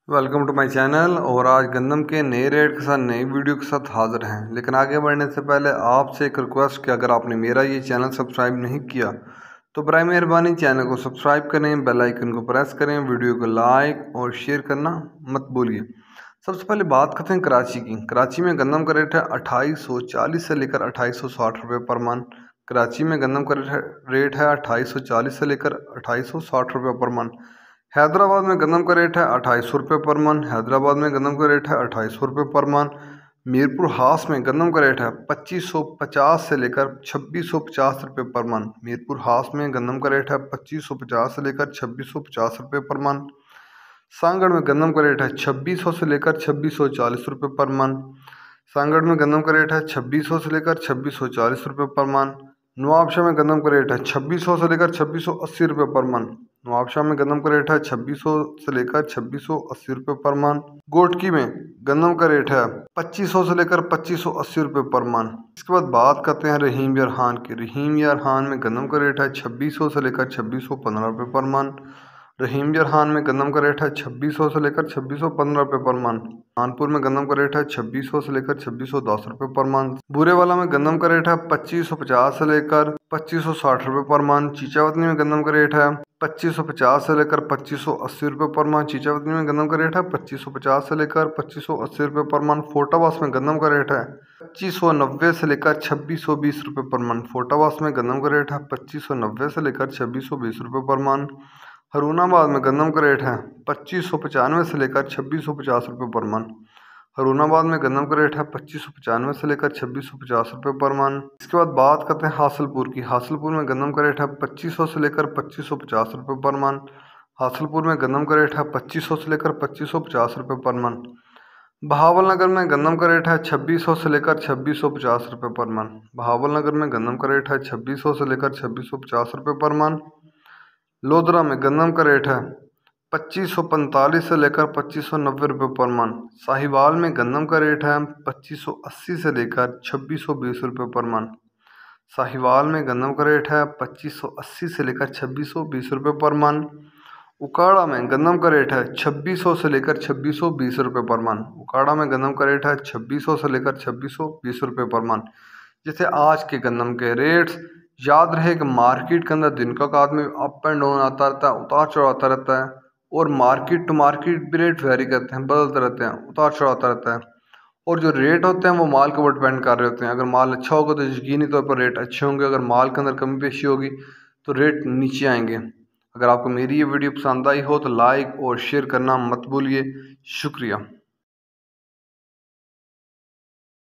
Welcome to my channel. और आज गंदम के नए रेट के साथ नई वीडियो के साथ हाजिर हैं। लेकिन आगे बढ़ने से पहले आपसे एक रिक्वेस्ट कि अगर आपने मेरा ये चैनल सब्सक्राइब नहीं किया तो बराए मेहरबानी चैनल को सब्सक्राइब करें, बेल आइकन को प्रेस करें, वीडियो को लाइक और शेयर करना मत भूलिए। सबसे पहले बात करते हैं कराची की। कराची में गंदम का रेट है 2840 से लेकर 2860 रुपये पर मन। कराची में गंदम का रेट है 2840 से लेकर 2860 रुपये पर मन। हैदराबाद में गंदम का रेट है 2800 रुपये पर मन। हैदराबाद में गंदम का रेट है 2800 रुपये पर मन। मीरपुर हास में गंदम का रेट है 2550 से लेकर 2650 रुपये पर मन। मीरपुर हास में गंदम का रेट है 2550 से लेकर 2650 रुपये पर मन। सांगड़ में गंदम का रेट है 2600 से लेकर 2640 रुपये पर मन। सांगड़ में गंदम का रेट है 2600 से लेकर 2640 रुपये पर मन। नवाबशाह में गंदम का रेट है 2600 से लेकर 2680 रुपये पर मन। नवाबशाह में गंदम का रेट है 2600 से लेकर 2680 रुपये पर मन। गोटकी में गंदम का रेट है 2500 से लेकर 2580 रुपये पर मन। इसके बाद बात करते हैं रहीम यार खान की। रहीम यार खान में गंदम का रेट है 2600 से लेकर 2615 रुपये पर मन। रहीम यार खान में गंदम का रेट है 2600 से लेकर 2615 रुपये पर मन। कानपुर में गंदम का रेट है 2600 से लेकर 2610 रुपये पर मन। बूरेवाला में गंदम का रेट है 2550 से लेकर 2560 रुपये पर मन। चीचावतनी में गंदम का रेट है 2550 से लेकर 2580 रुपये पर मन। चीचावतनी में गंदम का रेट है 2550 से लेकर 2580 रुपये पर मन। फोटावास में गंदम का रेट है 2590 से लेकर 2620 रुपये पर मन। फोटावास में गंदम का रेट है 2590 से लेकर 2620 रुपये पर मन। हरूनाबाद में गंदम का रेट है 2595 से लेकर 2650 रुपये पर मन। हरूनाबाद में गंदम का रेट है 2595 से लेकर 2650 रुपये पर मन। इसके बाद बात करते हैं हासलपुर की। हासलपुर में गंदम का रेट है 2500 से लेकर 2550 रुपये पर मन। हासलपुर में गंदम का रेट है 2500 से लेकर 2550 रुपये पर मन। बहावलनगर में गंदम का रेट है 2600 से लेकर 2650 रुपये पर मन। बहावलनगर में गंदम का रेट है 2600 से लेकर 2650 रुपये पर मन। लोधरा में गंदम का रेट है 2545 से लेकर 2590 रुपये पर मन। साहिवाल में गंदम का रेट है 2580 से लेकर 2620 रुपये पर मन। साहिवाल में गंदम का रेट है 2580 से लेकर 2620 रुपये पर मन। उकाड़ा में गंदम का रेट है 2600 से लेकर 2620 रुपये पर मन। उकाड़ा में गंदम का रेट है 2600 से लेकर 2620 रुपये पर मन। जैसे आज के गंदम के रेट्स याद रहे कि मार्केट के अंदर दिन का आदमी अप एंड डाउन आता रहता है, उतार चढ़ाव आता रहता है। और मार्केट टू मार्केट भी रेट वेरी करते हैं, बदलते रहते हैं, उतार चढ़ाव आता रहता है। और जो रेट होते हैं वो माल के ऊपर डिपेंड कर रहे होते हैं। अगर माल अच्छा होगा तो यकीनी तौर पर रेट अच्छे होंगे। अगर माल के अंदर कमी पेशी होगी तो रेट नीचे आएंगे। अगर आपको मेरी ये वीडियो पसंद आई हो तो लाइक और शेयर करना मत भूलिए। शुक्रिया।